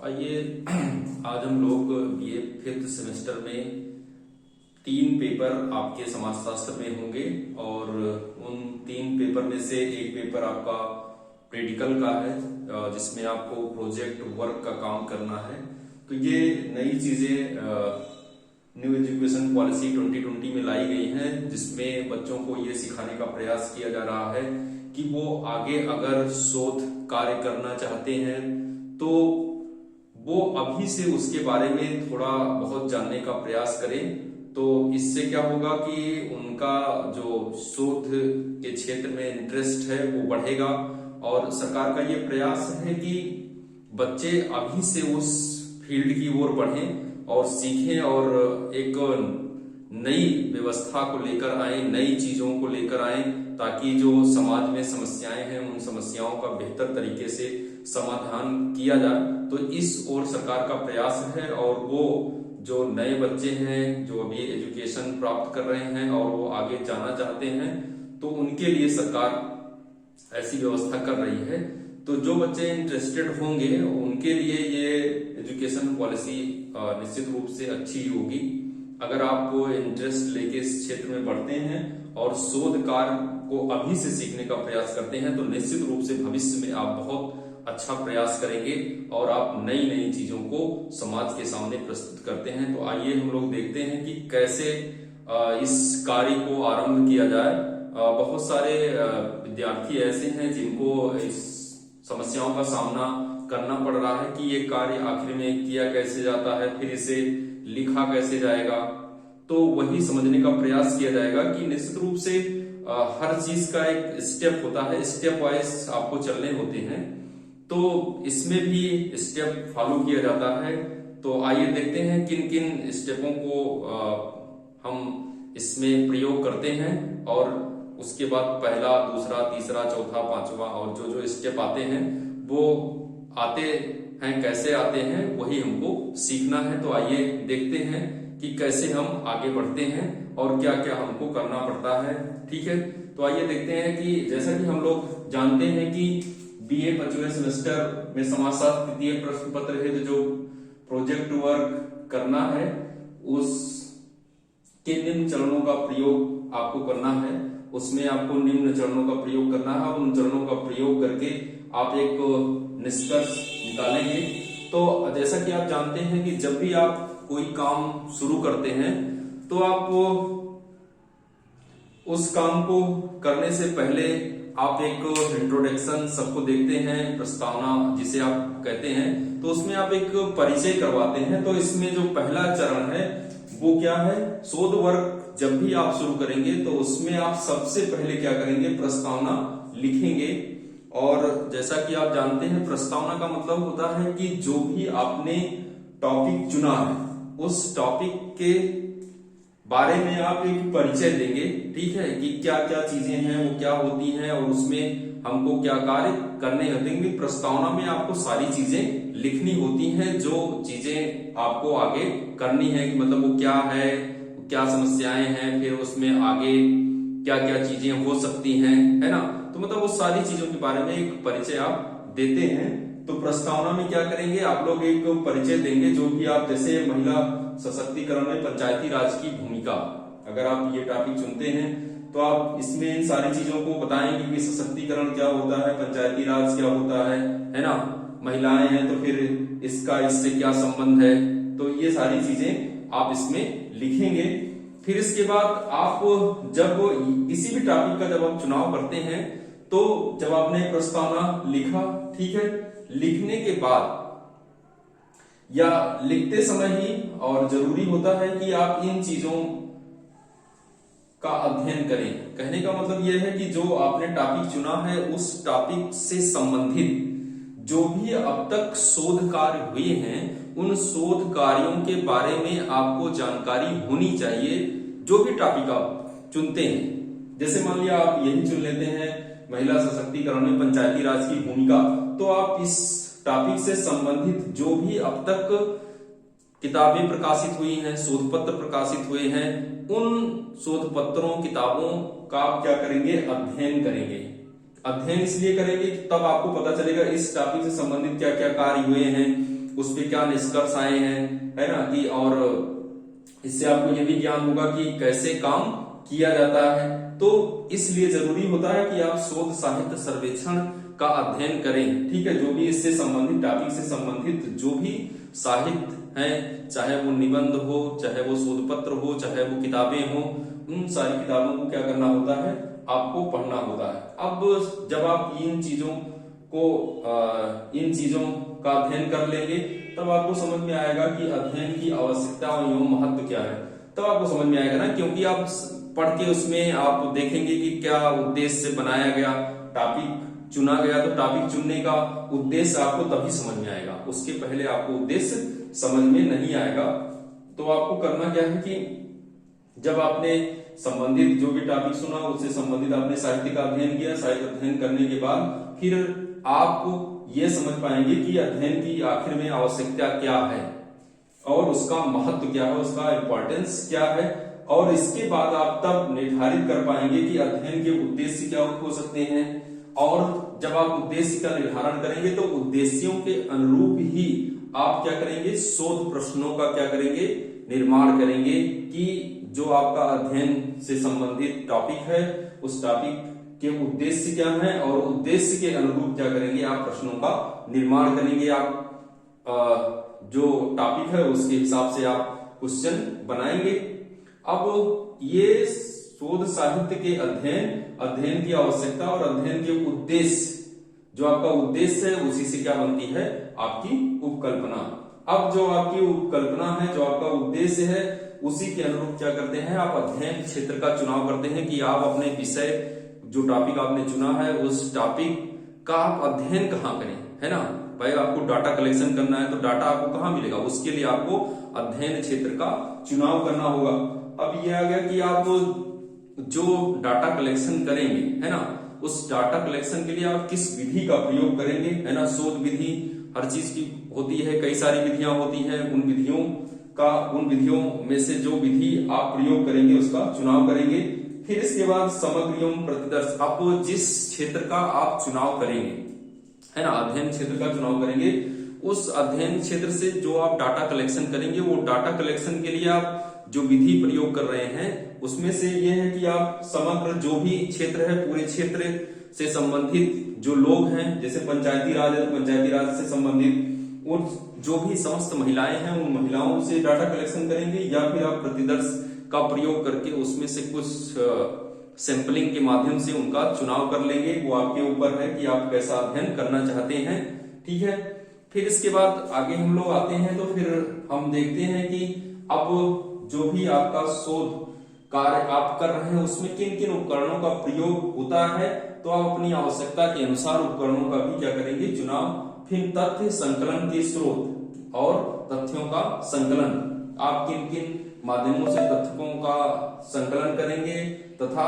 आइए आज हम लोग बीए फिफ्थ सेमेस्टर में 3 पेपर आपके समाजशास्त्र में होंगे और उन 3 पेपर में से एक पेपर आपका प्रैक्टिकल का है जिसमें आपको प्रोजेक्ट वर्क का काम करना है। तो ये नई चीजें न्यू एजुकेशन पॉलिसी 2020 में लाई गई हैं, जिसमें बच्चों को ये सिखाने का प्रयास किया जा रहा है कि वो आगे अगर शोध कार्य करना चाहते हैं तो वो अभी से उसके बारे में थोड़ा बहुत जानने का प्रयास करें। तो इससे क्या होगा कि उनका जो शोध के क्षेत्र में इंटरेस्ट है वो बढ़ेगा और सरकार का ये प्रयास है कि बच्चे अभी से उस फील्ड की ओर बढ़ें और सीखें और एक नई व्यवस्था को लेकर आए, नई चीजों को लेकर आए, ताकि जो समाज में समस्याएं हैं उन समस्याओं का बेहतर तरीके से समाधान किया जाए। तो इस ओर सरकार का प्रयास है और वो जो नए बच्चे हैं जो अभी एजुकेशन प्राप्त कर रहे हैं और वो आगे जाना चाहते हैं तो उनके लिए सरकार ऐसी व्यवस्था कर रही है। तो जो बच्चे इंटरेस्टेड होंगे उनके लिए ये एजुकेशन पॉलिसी निश्चित रूप से अच्छी होगी। अगर आप इंटरेस्ट लेके इस क्षेत्र में बढ़ते हैं और शोध कार्य को अभी से सीखने का प्रयास करते हैं तो निश्चित रूप से भविष्य में आप बहुत अच्छा प्रयास करेंगे और आप नई नई चीजों को समाज के सामने प्रस्तुत करते हैं। तो आइए हम लोग देखते हैं कि कैसे इस कार्य को आरंभ किया जाए। बहुत सारे विद्यार्थी ऐसे हैं जिनको इस समस्याओं का सामना करना पड़ रहा है कि ये कार्य आखिर में किया कैसे जाता है, फिर इसे लिखा कैसे जाएगा। तो वही समझने का प्रयास किया जाएगा कि निश्चित रूप से हर चीज का एक स्टेप होता है, स्टेप वाइज आपको चलने होते हैं। तो इसमें भी स्टेप फॉलो किया जाता है। तो आइए देखते हैं किन किन स्टेपों को हम इसमें प्रयोग करते हैं और उसके बाद पहला, दूसरा, तीसरा, चौथा, पांचवा और जो जो स्टेप आते हैं वो आते हैं, कैसे आते हैं वही हमको सीखना है। तो आइए देखते हैं कि कैसे हम आगे बढ़ते हैं और क्या क्या हमको करना पड़ता है। ठीक है, तो आइए देखते हैं कि जैसा कि हम लोग जानते हैं कि बीए 5वें सेमेस्टर में समाजशास्त्र तृतीय प्रश्न पत्र है, जो प्रोजेक्ट वर्क करना है उसके निम्न चरणों का प्रयोग आपको करना है। उसमें आपको निम्न चरणों का प्रयोग करना है और उन चरणों का प्रयोग करके आप एक निष्कर्ष निकालेंगे। तो जैसा कि आप जानते हैं कि जब भी आप कोई काम शुरू करते हैं तो आप उस काम को करने से पहले आप एक इंट्रोडक्शन सबको देखते हैं, प्रस्तावना जिसे आप कहते हैं, तो उसमें आप एक परिचय करवाते हैं। तो इसमें जो पहला चरण है वो क्या है, शोध वर्क जब भी आप शुरू करेंगे तो उसमें आप सबसे पहले क्या करेंगे, प्रस्तावना लिखेंगे। और जैसा कि आप जानते हैं प्रस्तावना का मतलब होता है कि जो भी आपने टॉपिक चुना है उस टॉपिक के बारे में आप एक परिचय देंगे। ठीक है, कि क्या क्या चीजें हैं वो क्या होती हैं और उसमें हमको क्या कार्य करने होते हैं। प्रस्तावना में आपको सारी चीजें लिखनी होती हैं, जो चीजें आपको आगे करनी है कि मतलब वो क्या है, क्या समस्याएं हैं, फिर उसमें आगे क्या क्या चीजें हो सकती हैं, है ना। तो मतलब वो सारी चीजों के बारे में एक परिचय आप देते हैं। तो प्रस्तावना में क्या करेंगे, आप लोग एक परिचय देंगे जो भी आप, जैसे महिला सशक्तिकरण में पंचायती राज की भूमिका, अगर आप ये टॉपिक चुनते हैं तो आप इसमें इन सारी चीजों को बताएंगे कि सशक्तिकरण क्या होता है, पंचायती राज क्या होता है ना, महिलाएं हैं तो फिर इसका इससे क्या संबंध है। तो ये सारी चीजें आप इसमें लिखेंगे। फिर इसके बाद आप जब किसी भी टॉपिक का जब आप चुनाव करते हैं तो जब आपने प्रस्तावना लिखा, ठीक है, लिखने के बाद या लिखते समय ही, और जरूरी होता है कि आप इन चीजों का अध्ययन करें। कहने का मतलब यह है कि जो आपने टॉपिक चुना है उस टॉपिक से संबंधित जो भी अब तक शोध कार्य हुए हैं उन शोध कार्यों के बारे में आपको जानकारी होनी चाहिए। जो भी टॉपिक आप चुनते हैं, जैसे मान लिया आप यही चुन लेते हैं महिला सशक्तिकरण में पंचायती राज की भूमिका, तो आप इस टॉपिक से संबंधित जो भी अब तक किताबें प्रकाशित हुई हैं, शोध पत्र प्रकाशित हुए हैं, उन शोध पत्रों किताबों का आप क्या करेंगे, अध्ययन करेंगे। अध्ययन इसलिए करेंगे कि तब आपको पता चलेगा इस टॉपिक से संबंधित क्या क्या कार्य हुए हैं, उस पे क्या निष्कर्ष आए हैं, है ना, कि और इससे आपको ये भी ज्ञान होगा कि कैसे काम किया जाता है। तो इसलिए जरूरी होता है कि आप शोध साहित्य सर्वेक्षण का अध्ययन करें। ठीक है, जो भी इससे संबंधित टॉपिक से संबंधित जो भी साहित्य है, चाहे वो निबंध हो, चाहे वो शोध पत्र हो, चाहे वो किताबें हो, उन सारी किताबों को क्या करना होता है, आपको पढ़ना होता है। अब जब आप इन चीजों का अध्ययन कर लेंगे तब आपको समझ में आएगा कि अध्ययन की आवश्यकता एवं महत्व क्या है। तब आपको समझ में आएगा ना, क्योंकि आप पढ़ के उसमें आप देखेंगे कि क्या उद्देश्य से बनाया गया टॉपिक चुना गया, तो टॉपिक चुनने का उद्देश्य आपको तभी समझ में आएगा, उसके पहले आपको उद्देश्य समझ में नहीं आएगा। तो आपको करना क्या है कि जब आपने संबंधित जो भी टॉपिक सुना उससे संबंधित आपने साहित्य का अध्ययन किया, साहित्य अध्ययन करने के बाद फिर आप ये समझ पाएंगे कि अध्ययन की आखिर में आवश्यकता क्या है और उसका महत्व क्या है, उसका इंपॉर्टेंस क्या है, और इसके बाद आप तब निर्धारित कर पाएंगे कि अध्ययन के उद्देश्य क्या हो सकते हैं। और जब आप उद्देश्य का निर्धारण करेंगे तो उद्देश्यों के अनुरूप ही आप क्या करेंगे, शोध प्रश्नों का क्या करेंगे, निर्माण करेंगे कि जो आपका अध्ययन से संबंधित टॉपिक है उस टॉपिक के उद्देश्य क्या है और उद्देश्य के अनुरूप क्या करेंगे, आप प्रश्नों का निर्माण करेंगे। आप जो टॉपिक है उसके हिसाब से आप क्वेश्चन बनाएंगे। अब ये शोध साहित्य के अध्ययन की आवश्यकता और अध्ययन के उद्देश्य, जो आपका उद्देश्य है उसी से क्या बनती है, आपकी उपकल्पना। अब जो आपकी उपकल्पना है, जो आपका उद्देश्य है, उसी के अनुरूप क्या करते हैं, आप अध्ययन क्षेत्र का चुनाव करते हैं कि आप अपने विषय, जो टॉपिक आपने चुना है उस टॉपिक का आप अध्ययन कहाँ करें, है ना। भाई आपको डाटा कलेक्शन करना है तो डाटा आपको कहाँ मिलेगा, उसके लिए आपको अध्ययन क्षेत्र का चुनाव करना होगा। अब ये आ गया कि आप जो डाटा कलेक्शन करेंगे, है ना, उस डाटा कलेक्शन के लिए आप किस विधि का प्रयोग करेंगे, है ना। शोध विधि हर चीज की होती है, कई सारी विधियां होती हैं, उन विधियों में से जो विधि आप प्रयोग करेंगे उसका चुनाव करेंगे। फिर इसके बाद समग्र एवं प्रतिदर्श, आप जिस क्षेत्र का आप चुनाव करेंगे, है ना, अध्ययन क्षेत्र का चुनाव करेंगे, उस अध्ययन क्षेत्र से जो आप डाटा कलेक्शन करेंगे, वो डाटा कलेक्शन के लिए आप जो विधि प्रयोग कर रहे हैं उसमें से ये है कि आप समग्र जो भी क्षेत्र है, पूरे क्षेत्र से संबंधित जो लोग हैं, जैसे पंचायती राज है तो पंचायती राज से संबंधित उन जो भी समस्त महिलाएं हैं उन महिलाओं से डाटा कलेक्शन करेंगे, या फिर आप प्रतिदर्श का प्रयोग करके उसमें से कुछ सैंपलिंग के माध्यम से उनका चुनाव कर लेंगे। वो आपके ऊपर है कि आप कैसा अध्ययन करना चाहते हैं। ठीक है, फिर इसके बाद आगे हम लोग आते हैं तो फिर हम देखते हैं कि अब जो भी आपका शोध कार्य आप कर रहे हैं उसमें किन किन उपकरणों का प्रयोग होता है, तो आप अपनी आवश्यकता के अनुसार उपकरणों का भी क्या करेंगे, चुनाव। फिर तथ्य संकलन के स्रोत और तथ्यों का संकलन, आप किन किन माध्यमों से तथ्यों का संकलन करेंगे तथा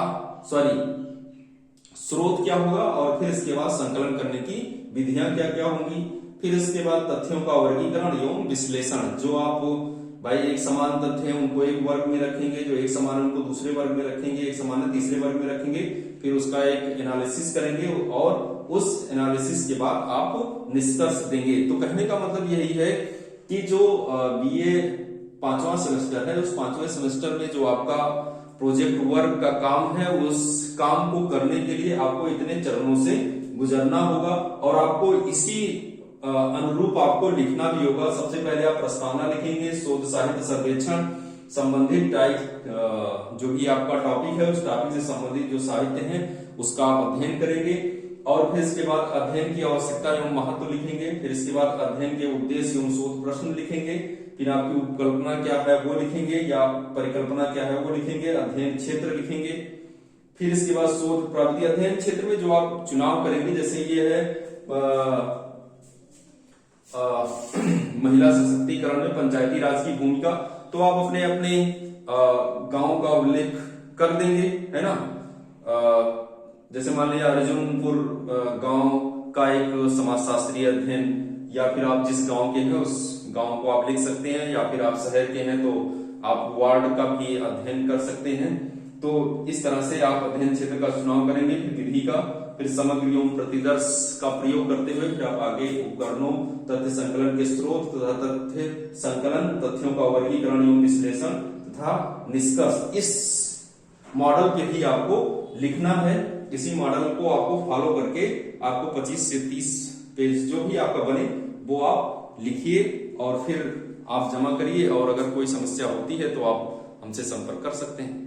स्रोत क्या होगा, और फिर इसके बाद संकलन करने की विधियां क्या क्या होंगी। फिर इसके बाद तथ्यों का वर्गीकरण एवं विश्लेषण, जो आप भाई एक समान तथ्य है उनको एक वर्ग में रखेंगे, जो एक समान उनको दूसरे वर्ग में रखेंगे, एक समान तीसरे वर्ग में रखेंगे, फिर उसका एक एनालिसिस करेंगे और उस एनालिसिस के बाद आप निष्कर्ष देंगे। तो कहने का मतलब यही है कि जो बीए 5वां सेमेस्टर है, उस 5वें सेमेस्टर में जो आपका प्रोजेक्ट वर्क का काम है, उस काम को करने के लिए आपको इतने चरणों से गुजरना होगा और आपको इसी अनुरूप आपको लिखना भी होगा। सबसे पहले आप प्रस्तावना लिखेंगे, शोध साहित्य सर्वेक्षण संबंधित जो भी आपका टॉपिक है उस टॉपिक से संबंधित जो साहित्य है उसका आप अध्ययन करेंगे, और फिर इसके बाद अध्ययन की आवश्यकता एवं महत्व लिखेंगे। फिर इसके बाद अध्ययन के उद्देश्य एवं शोध प्रश्न लिखेंगे। फिर आपकी उपकल्पना क्या है वो लिखेंगे, या परिकल्पना क्या है वो लिखेंगे। अध्ययन क्षेत्र लिखेंगे। फिर इसके बाद शोध प्राविधि, अध्ययन क्षेत्र में जो आप चुनाव करेंगे, जैसे ये है महिला सशक्तिकरण में पंचायती राज की भूमिका, तो आप अपने अपने गांव का उल्लेख कर देंगे, है ना। जैसे मान लीजिए अर्जुनपुर गांव का एक समाजशास्त्रीय अध्ययन, या फिर आप जिस गांव के हैं उस गांव को आप लिख सकते हैं, या फिर आप शहर के हैं तो आप वार्ड का भी अध्ययन कर सकते हैं। तो इस तरह से आप अध्ययन क्षेत्र का चुनाव करेंगे, फिर विधि का, फिर समग्र एवं प्रतिदर्श का प्रयोग करते हुए फिर आप आगे उपकरणों, तथ्य संकलन के स्रोत तथा तथ्य संकलन, तथ्यों का वर्गीकरण एवं विश्लेषण तथा निष्कर्ष, इस मॉडल पे ही आपको लिखना है। इसी मॉडल को आपको फॉलो करके आपको 25 से 30 पेज जो भी आपका बने वो आप लिखिए और फिर आप जमा करिए। और अगर कोई समस्या होती है तो आप हमसे संपर्क कर सकते हैं।